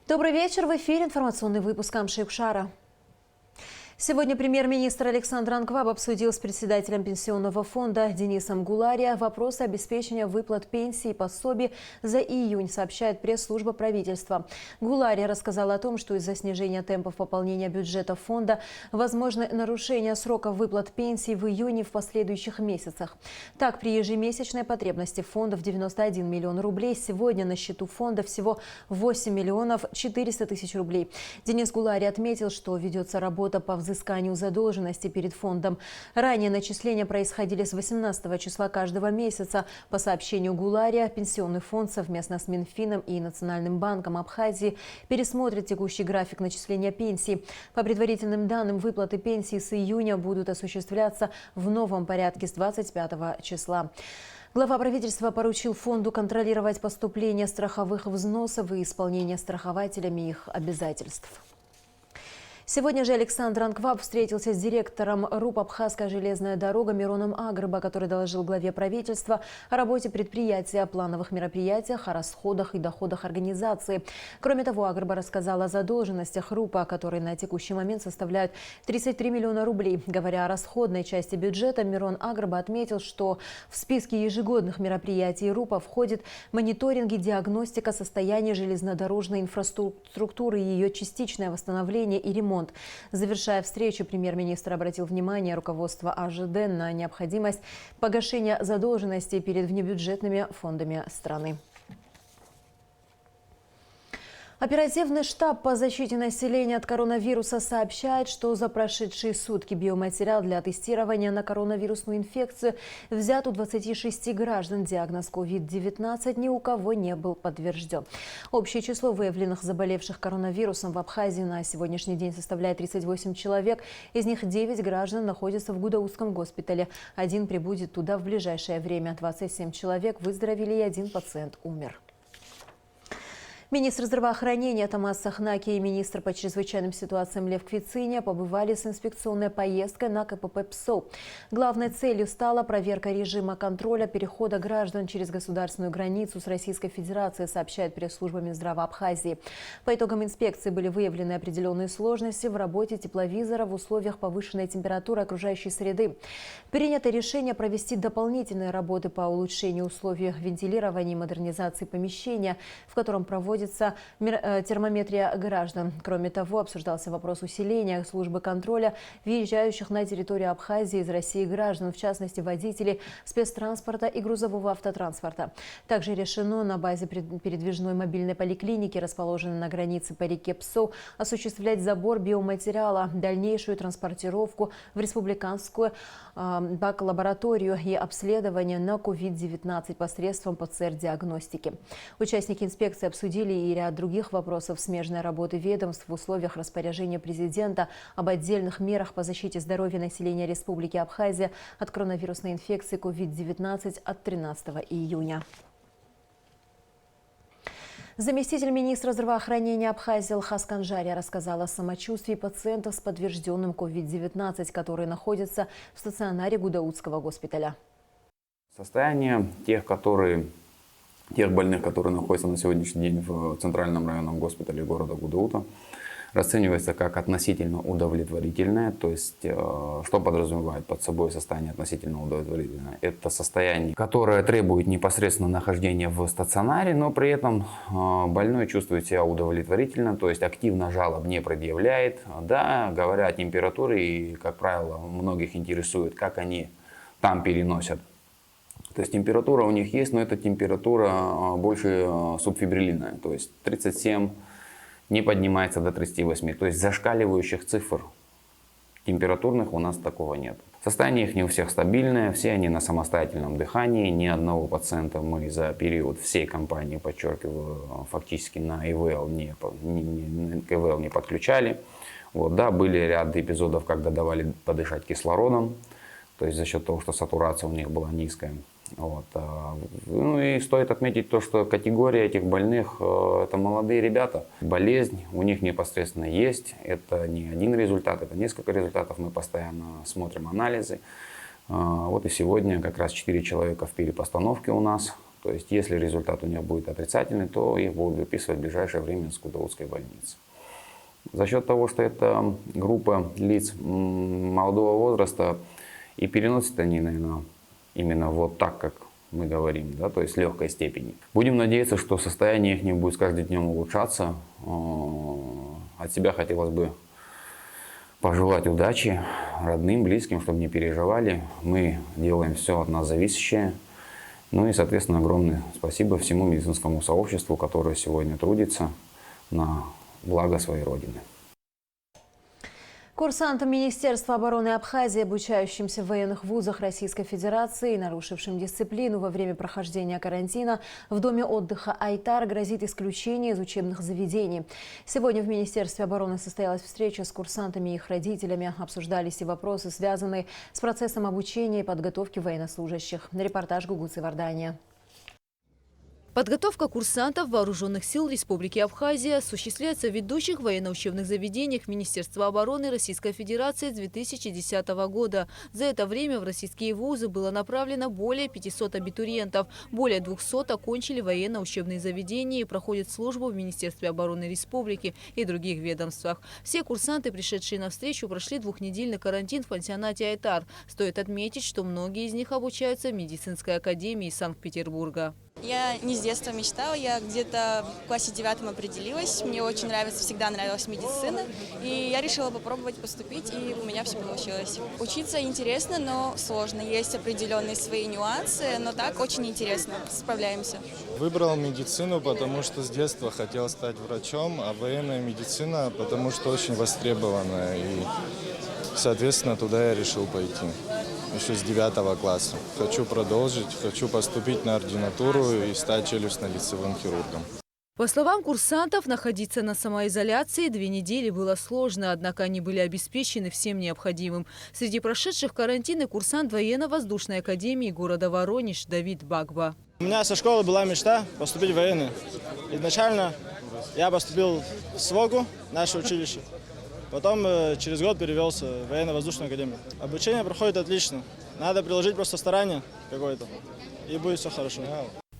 Добрый вечер. В эфире информационный выпуск Амши-Укшара. Сегодня премьер-министр Александр Анкваб обсудил с председателем Пенсионного фонда Денисом Гулария вопросы обеспечения выплат пенсий и пособий за июнь, сообщает пресс-служба правительства. Гулария рассказал о том, что из-за снижения темпов пополнения бюджета фонда возможны нарушения сроков выплат пенсий в июне и в последующих месяцах. Так, при ежемесячной потребности фонда в 91 миллион рублей сегодня на счету фонда всего 8 миллионов 400 тысяч рублей. Денис Гуларий отметил, что ведется работа по взысканию задолженности перед фондом. Ранее начисления происходили с 18 числа каждого месяца. По сообщению Гулария, Пенсионный фонд совместно с Минфином и Национальным банком Абхазии пересмотрит текущий график начисления пенсий. По предварительным данным, выплаты пенсий с июня будут осуществляться в новом порядке с 25 числа. Глава правительства поручил фонду контролировать поступление страховых взносов и исполнение страхователями их обязательств. Сегодня же Александр Анкваб встретился с директором РУП «Абхазская железная дорога» Мироном Агрба, который доложил главе правительства о работе предприятия, о плановых мероприятиях, о расходах и доходах организации. Кроме того, Агрба рассказал о задолженностях РУПа, которые на текущий момент составляют 33 миллиона рублей. Говоря о расходной части бюджета, Мирон Агрба отметил, что в списке ежегодных мероприятий РУПа входит мониторинг и диагностика состояния железнодорожной инфраструктуры и ее частичное восстановление и ремонт. Завершая встречу, премьер-министр обратил внимание руководства АЖД на необходимость погашения задолженностей перед внебюджетными фондами страны. Оперативный штаб по защите населения от коронавируса сообщает, что за прошедшие сутки биоматериал для тестирования на коронавирусную инфекцию взят у 26 граждан. Диагноз COVID-19 ни у кого не был подтвержден. Общее число выявленных заболевших коронавирусом в Абхазии на сегодняшний день составляет 38 человек. Из них 9 граждан находятся в Гудаутском госпитале. Один прибудет туда в ближайшее время. 27 человек выздоровели и 1 пациент умер. Министр здравоохранения Томас Сахнаки и министр по чрезвычайным ситуациям Лев Квициня побывали с инспекционной поездкой на КПП ПСО. Главной целью стала проверка режима контроля перехода граждан через государственную границу с Российской Федерацией, сообщает пресс-служба Минздрава Абхазии. По итогам инспекции были выявлены определенные сложности в работе тепловизора в условиях повышенной температуры окружающей среды. Принято решение провести дополнительные работы по улучшению условий вентилирования и модернизации помещения, в котором проводится термометрия граждан. Кроме того, обсуждался вопрос усиления службы контроля въезжающих на территорию Абхазии из России граждан, в частности водителей спецтранспорта и грузового автотранспорта. Также решено на базе передвижной мобильной поликлиники, расположенной на границе по реке Псо, осуществлять забор биоматериала, дальнейшую транспортировку в республиканскую бак-лабораторию и обследование на COVID-19 посредством ПЦР-диагностики. Участники инспекции обсудили и ряд других вопросов смежной работы ведомств в условиях распоряжения президента об отдельных мерах по защите здоровья населения Республики Абхазия от коронавирусной инфекции COVID-19 от 13 июня. Заместитель министра здравоохранения Абхазии Алхаз Канжария рассказал о самочувствии пациентов с подтвержденным COVID-19, которые находятся в стационаре Гудаутского госпиталя. Состояние тех больных, которые находятся на сегодняшний день в Центральном районном госпитале города Гудаута, расценивается как относительно удовлетворительное. То есть, что подразумевает под собой состояние относительно удовлетворительное? Это состояние, которое требует непосредственно нахождения в стационаре, но при этом больной чувствует себя удовлетворительно, то есть активно жалоб не предъявляет. Да, говоря о температуре, и, как правило, многих интересует, как они там переносят. То есть температура у них есть, но эта температура больше субфибрилинная, то есть 37 не поднимается до 38, то есть зашкаливающих цифр температурных у нас такого нет. Состояние их не у всех стабильное, все они на самостоятельном дыхании, ни одного пациента мы за период всей кампании, подчеркиваю, фактически на ИВЛ не подключали. Вот, да, были ряд эпизодов, когда давали подышать кислородом, то есть за счет того, что сатурация у них была низкая. Вот. Ну и стоит отметить то, что категория этих больных – это молодые ребята. Болезнь у них непосредственно есть. Это не один результат, это несколько результатов. Мы постоянно смотрим анализы. Вот и сегодня как раз 4 человека в перепостановке у нас. То есть, если результат у них будет отрицательный, то их будут выписывать в ближайшее время из Гудаутской больницы. За счет того, что это группа лиц молодого возраста, и переносят они, наверное, именно вот так, как мы говорим, да, то есть легкой степени. Будем надеяться, что состояние их не будет с каждым днем улучшаться. От себя хотелось бы пожелать удачи родным, близким, чтобы не переживали. Мы делаем все от нас зависящее. Ну и, соответственно, огромное спасибо всему медицинскому сообществу, которое сегодня трудится на благо своей Родины. Курсантам Министерства обороны Абхазии, обучающимся в военных вузах Российской Федерации и нарушившим дисциплину во время прохождения карантина в доме отдыха «Айтар», грозит исключение из учебных заведений. Сегодня в Министерстве обороны состоялась встреча с курсантами и их родителями. Обсуждались и вопросы, связанные с процессом обучения и подготовки военнослужащих. Репортаж Гугуцы Вардания. Подготовка курсантов Вооруженных сил Республики Абхазия осуществляется в ведущих военно-учебных заведениях Министерства обороны Российской Федерации с 2010 года. За это время в российские вузы было направлено более 500 абитуриентов. Более 200 окончили военно-учебные заведения и проходят службу в Министерстве обороны Республики и других ведомствах. Все курсанты, пришедшие на встречу, прошли двухнедельный карантин в пансионате «Айтар». Стоит отметить, что многие из них обучаются в медицинской академии Санкт-Петербурга. Я не с детства мечтала, я где-то в классе 9 определилась. Мне очень нравится, всегда нравилась медицина. И я решила попробовать поступить, и у меня все получилось. Учиться интересно, но сложно. Есть определенные свои нюансы, но так очень интересно. Справляемся. Выбрал медицину, потому что с детства хотел стать врачом, а военная медицина, потому что очень востребована. И, соответственно, туда я решил пойти. Еще с 9 класса. Хочу продолжить, хочу поступить на ординатуру и стать челюстно-лицевым хирургом. По словам курсантов, находиться на самоизоляции 2 недели было сложно, однако они были обеспечены всем необходимым. Среди прошедших карантин курсант военно-воздушной академии города Воронеж Давид Багба. У меня со школы была мечта поступить в военный. Изначально я поступил в СВОГу, наше училище. Потом через год перевелся в военно-воздушную академию. Обучение проходит отлично. Надо приложить просто старание какое-то, и будет все хорошо.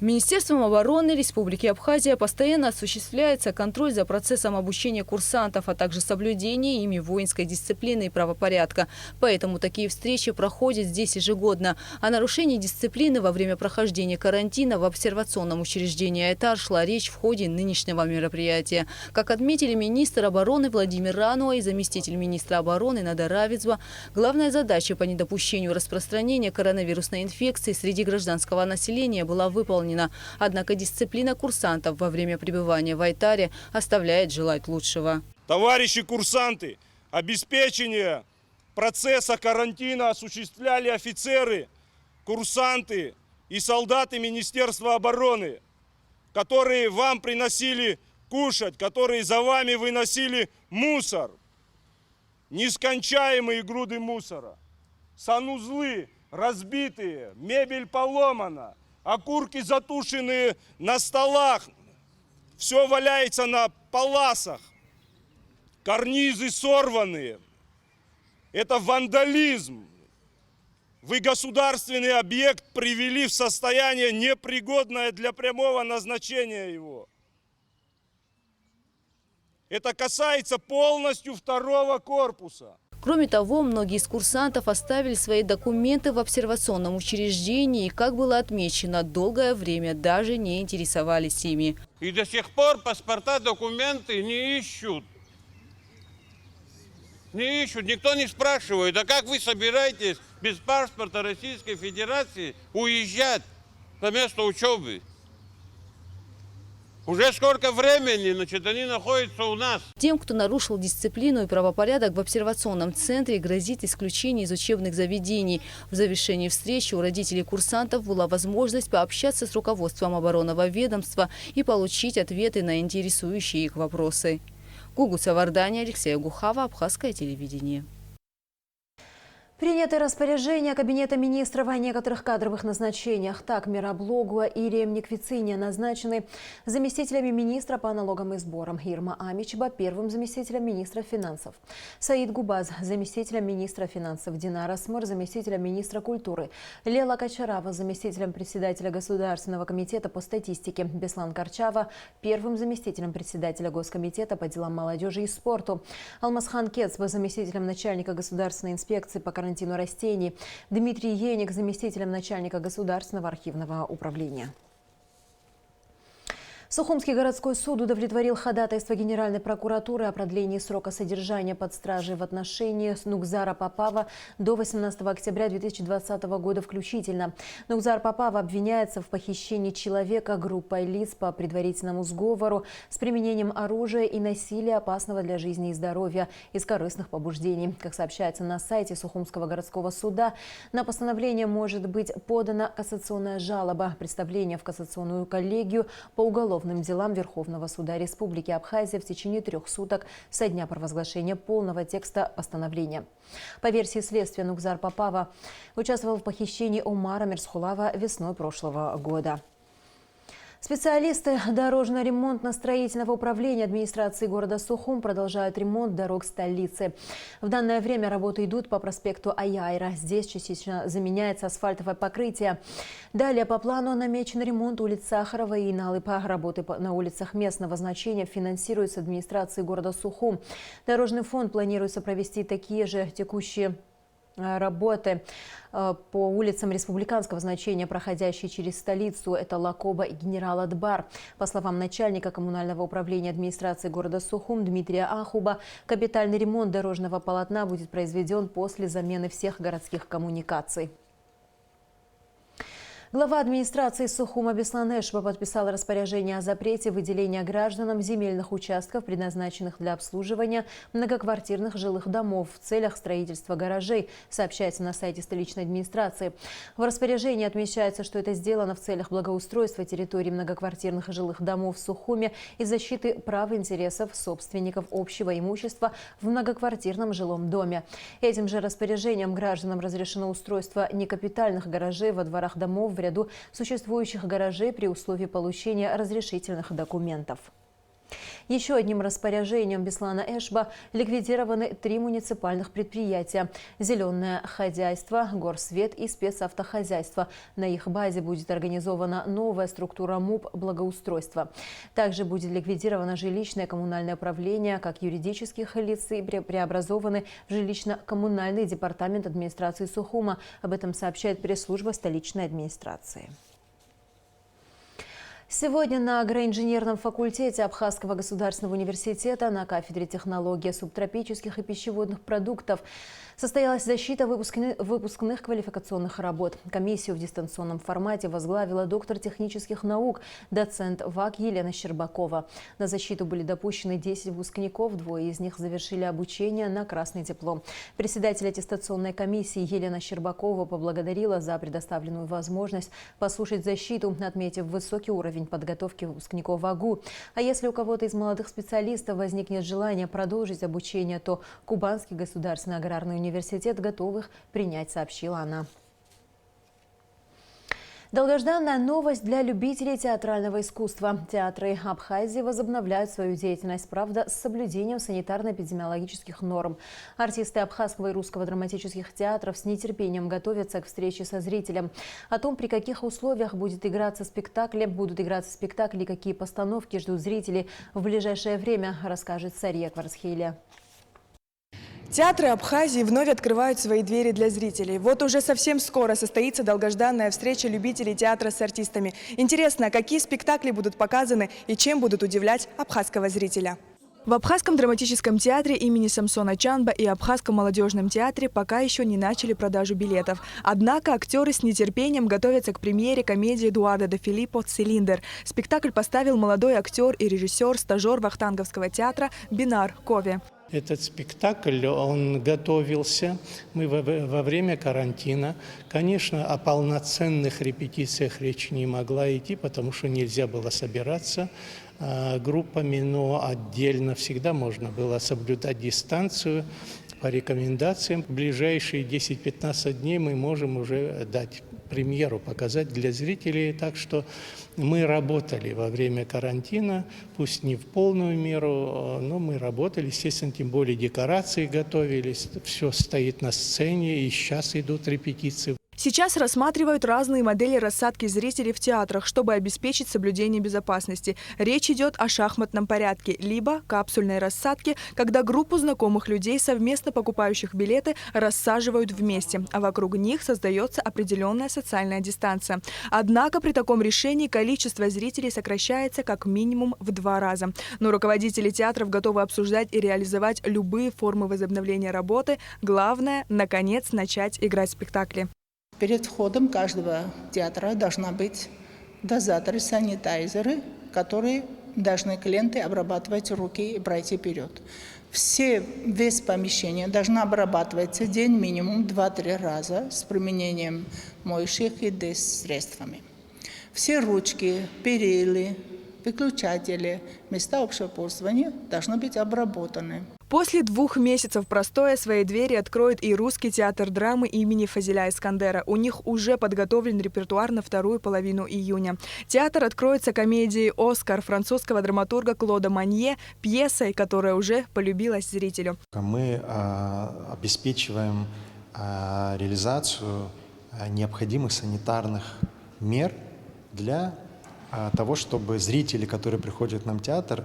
Министерством обороны Республики Абхазия постоянно осуществляется контроль за процессом обучения курсантов, а также соблюдение ими воинской дисциплины и правопорядка. Поэтому такие встречи проходят здесь ежегодно. О нарушении дисциплины во время прохождения карантина в обсервационном учреждении «Айтар» шла речь в ходе нынешнего мероприятия. Как отметили министр обороны Владимир Рануа и заместитель министра обороны Надар Авицба, главная задача по недопущению распространения коронавирусной инфекции среди гражданского населения была выполнена. Однако дисциплина курсантов во время пребывания в Айтаре оставляет желать лучшего. Товарищи курсанты, обеспечение процесса карантина осуществляли офицеры, курсанты и солдаты Министерства обороны, которые вам приносили кушать, которые за вами выносили мусор, нескончаемые груды мусора, санузлы разбитые, мебель поломана. Окурки затушенные на столах, все валяется на паласах, карнизы сорванные. Это вандализм. Вы государственный объект привели в состояние, непригодное для прямого назначения его. Это касается полностью 2-го корпуса. Кроме того, многие из курсантов оставили свои документы в обсервационном учреждении и, как было отмечено, долгое время даже не интересовались ими. И до сих пор паспорта, документы не ищут. Не ищут, никто не спрашивает, а как вы собираетесь без паспорта Российской Федерации уезжать на место учебы? Уже сколько времени, значит, они находятся у нас. Тем, кто нарушил дисциплину и правопорядок в обсервационном центре, грозит исключение из учебных заведений. В завершении встречи у родителей курсантов была возможность пообщаться с руководством оборонного ведомства и получить ответы на интересующие их вопросы. Гугуца Вардания, Алексей Гухава, Абхазское телевидение. Приняты распоряжения Кабинета министров о некоторых кадровых назначениях. Так, Мироблогуа и Ремник Вициния назначены заместителями министра по налогам и сборам. Ирма Амичеба – первым заместителем министра финансов. Саид Губаз – заместителем министра финансов. Динара Смыр – заместителем министра культуры. Лела Качарава – заместителем председателя Государственного комитета по статистике. Беслан Карчава – первым заместителем председателя Госкомитета по делам молодежи и спорту. Алмазхан Кецба – заместителем начальника Государственной инспекции по карантину растений. Дмитрий Еник – заместителем начальника Государственного архивного управления. Сухумский городской суд удовлетворил ходатайство Генеральной прокуратуры о продлении срока содержания под стражей в отношении Нукзара Попава до 18 октября 2020 года включительно. Нукзар Попава обвиняется в похищении человека группой лиц по предварительному сговору с применением оружия и насилия, опасного для жизни и здоровья, из корыстных побуждений. Как сообщается на сайте Сухумского городского суда, на постановление может быть подана кассационная жалоба, представление в кассационную коллегию по уголовным делам Верховного суда Республики Абхазия в течение 3 суток со дня провозглашения полного текста постановления. По версии следствия, Нукзар Попава участвовал в похищении Омара Мерсхулава весной прошлого года. Специалисты дорожно-ремонтно-строительного управления администрации города Сухум продолжают ремонт дорог столицы. В данное время работы идут по проспекту Аяйра. Здесь частично заменяется асфальтовое покрытие. Далее по плану намечен ремонт улиц Сахарова и Налыпа. Работы на улицах местного значения финансируются администрацией города Сухум. Дорожный фонд планируется провести такие же текущие работы по улицам республиканского значения, проходящие через столицу. Это Лакоба и Генерал Адбар. По словам начальника коммунального управления администрации города Сухум Дмитрия Ахуба, капитальный ремонт дорожного полотна будет произведен после замены всех городских коммуникаций. Глава администрации Сухума Беслан Эшба подписал распоряжение о запрете выделения гражданам земельных участков, предназначенных для обслуживания многоквартирных жилых домов в целях строительства гаражей, сообщается на сайте столичной администрации. В распоряжении отмечается, что это сделано в целях благоустройства территорий многоквартирных жилых домов в Сухуме и защиты прав и интересов собственников общего имущества в многоквартирном жилом доме. Этим же распоряжением гражданам разрешено устройство некапитальных гаражей во дворах домов в ряду существующих гаражей при условии получения разрешительных документов. Еще одним распоряжением Беслана Эшба ликвидированы 3 муниципальных предприятия – «Зеленое хозяйство», «Горсвет» и «Спецавтохозяйство». На их базе будет организована новая структура МУП «Благоустройство». Также будет ликвидировано жилищное коммунальное управление как юридических лиц и преобразованы в жилищно-коммунальный департамент администрации Сухума. Об этом сообщает пресс-служба столичной администрации. Сегодня на агроинженерном факультете Абхазского государственного университета на кафедре технологии субтропических и пищеводных продуктов состоялась защита выпускных квалификационных работ. Комиссию в дистанционном формате возглавила доктор технических наук, доцент ВАК Елена Щербакова. На защиту были допущены 10 выпускников, 2 из них завершили обучение на красный диплом. Председатель аттестационной комиссии Елена Щербакова поблагодарила за предоставленную возможность послушать защиту, отметив высокий уровень подготовки выпускников АГУ. А если у кого-то из молодых специалистов возникнет желание продолжить обучение, то Кубанский государственный аграрный университет готов их принять, сообщила она. Долгожданная новость для любителей театрального искусства. Театры Абхазии возобновляют свою деятельность, правда, с соблюдением санитарно-эпидемиологических норм. Артисты Абхазского и Русского драматических театров с нетерпением готовятся к встрече со зрителем. О том, при каких условиях будут играться спектакли и какие постановки ждут зрителей в ближайшее время, расскажет Сария Кварцхейля. Театры Абхазии вновь открывают свои двери для зрителей. Вот уже совсем скоро состоится долгожданная встреча любителей театра с артистами. Интересно, какие спектакли будут показаны и чем будут удивлять абхазского зрителя. В Абхазском драматическом театре имени Самсона Чанба и Абхазском молодежном театре пока еще не начали продажу билетов. Однако актеры с нетерпением готовятся к премьере комедии Эдуарда де Филиппо «Цилиндр». Спектакль поставил молодой актер и режиссер, стажер Вахтанговского театра Бинар Кове. Этот спектакль, он готовился, мы во время карантина. Конечно, о полноценных репетициях речь не могла идти, потому что нельзя было собираться группами, но отдельно всегда можно было соблюдать дистанцию. по рекомендациям. В ближайшие 10-15 дней мы можем уже дать премьеру, показать для зрителей. Так что мы работали во время карантина, пусть не в полную меру, но мы работали, естественно, тем более декорации готовились. Все стоит на сцене, и сейчас идут репетиции. Сейчас рассматривают разные модели рассадки зрителей в театрах, чтобы обеспечить соблюдение безопасности. Речь идет о шахматном порядке, либо капсульной рассадке, когда группу знакомых людей, совместно покупающих билеты, рассаживают вместе, а вокруг них создается определенная социальная дистанция. Однако при таком решении количество зрителей сокращается как минимум в 2 раза. Но руководители театров готовы обсуждать и реализовать любые формы возобновления работы. Главное, наконец, начать играть спектакли. Перед входом каждого театра должна быть дозаторы, санитайзеры, которые должны клиенты обрабатывать руки и пройти вперед. Весь помещение должно обрабатываться день минимум 2-3 раза с применением моющих и средствами. Все ручки, перилы, выключатели, места общего пользования должны быть обработаны. После 2 месяцев простоя свои двери откроет и Русский театр драмы имени Фазиля Искандера. У них уже подготовлен репертуар на вторую половину июня. Театр откроется комедией «Оскар» французского драматурга Клода Манье, пьесой, которая уже полюбилась зрителю. Мы обеспечиваем реализацию необходимых санитарных мер для того, чтобы зрители, которые приходят к нам в театр,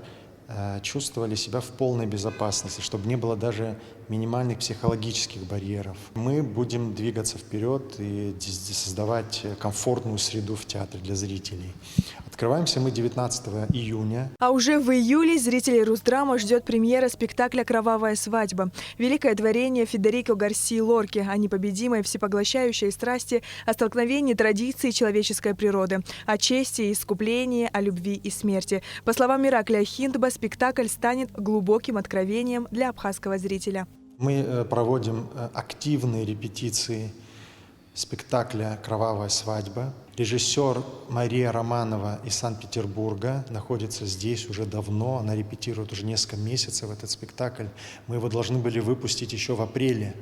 чувствовали себя в полной безопасности, чтобы не было даже минимальных психологических барьеров. Мы будем двигаться вперед и создавать комфортную среду в театре для зрителей. Открываемся мы 19 июня. А уже в июле зрителей Русдрама ждет премьера спектакля «Кровавая свадьба». Великое творение Федерико Гарсии Лорки о непобедимой всепоглощающей страсти, о столкновении традиций и человеческой природы, о чести и искуплении, о любви и смерти. По словам Ираклия Хиндба, спектакль станет глубоким откровением для абхазского зрителя. Мы проводим активные репетиции спектакля «Кровавая свадьба». Режиссер Мария Романова из Санкт-Петербурга находится здесь уже давно. Она репетирует уже несколько месяцев этот спектакль. Мы его должны были выпустить еще в апреле,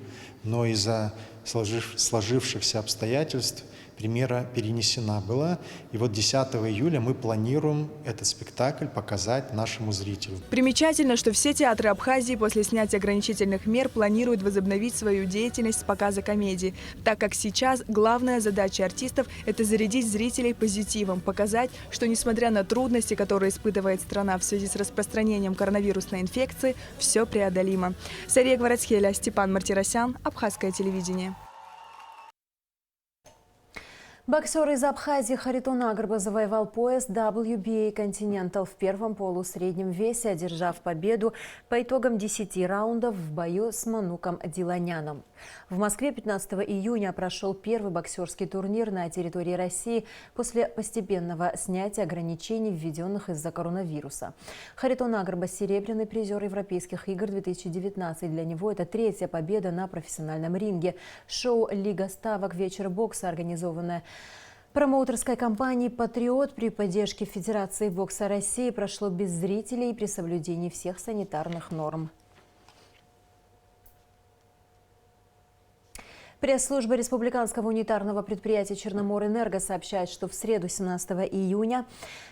но из-за сложившихся обстоятельств премьера перенесена была. И вот 10 июля мы планируем этот спектакль показать нашему зрителю. Примечательно, что все театры Абхазии после снятия ограничительных мер планируют возобновить свою деятельность с показа комедии, так как сейчас главная задача артистов – это зарядить зрителей позитивом, показать, что несмотря на трудности, которые испытывает страна в связи с распространением коронавирусной инфекции, все преодолимо. Сария Гварацхеля, Степан Мартиросян, Абхазское телевидение. Боксер из Абхазии Харитон Агарба завоевал пояс WBA Continental в первом полусреднем весе, одержав победу по итогам 10 раундов в бою с Мануком Диланяном. В Москве 15 июня прошел первый боксерский турнир на территории России после постепенного снятия ограничений, введенных из-за коронавируса. Харитон Агарба – серебряный призер Европейских игр 2019. Для него это 3-я победа на профессиональном ринге. Шоу «Лига ставок. Вечер бокса», организованное промоутерской компанией «Патриот» при поддержке Федерации бокса России, прошло без зрителей и при соблюдении всех санитарных норм. Пресс-служба республиканского унитарного предприятия «Черноморэнерго» сообщает, что в среду 17 июня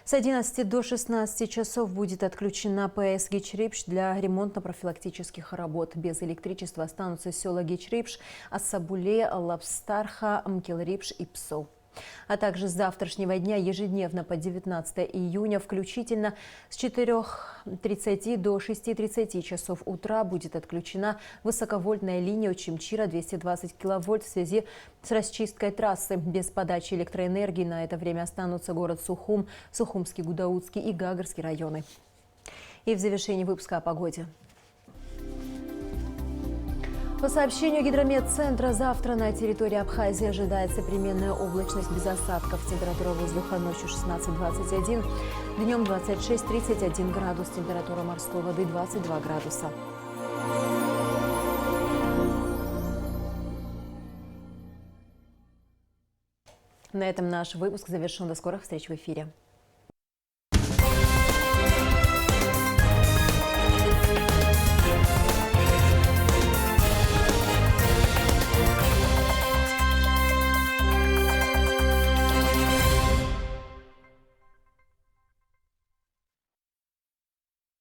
с 11 до 16 часов будет отключена ПС Гичрипш для ремонтно-профилактических работ. Без электричества останутся села Гичрипш, Ассабуле, Лапстарха, Мкелрипш и Псо. А также с завтрашнего дня ежедневно по 19 июня включительно с 4:30 до 6:30 часов утра будет отключена высоковольтная линия Очимчира 220 киловольт в связи с расчисткой трассы. Без подачи электроэнергии на это время останутся город Сухум, Сухумский, Гудаутский и Гагарский районы. И в завершении выпуска о погоде. По сообщению Гидрометцентра, завтра на территории Абхазии ожидается переменная облачность без осадков. Температура воздуха ночью 16-21, днем 26-31 градус. Температура морской воды 22 градуса. На этом наш выпуск завершен. До скорых встреч в эфире.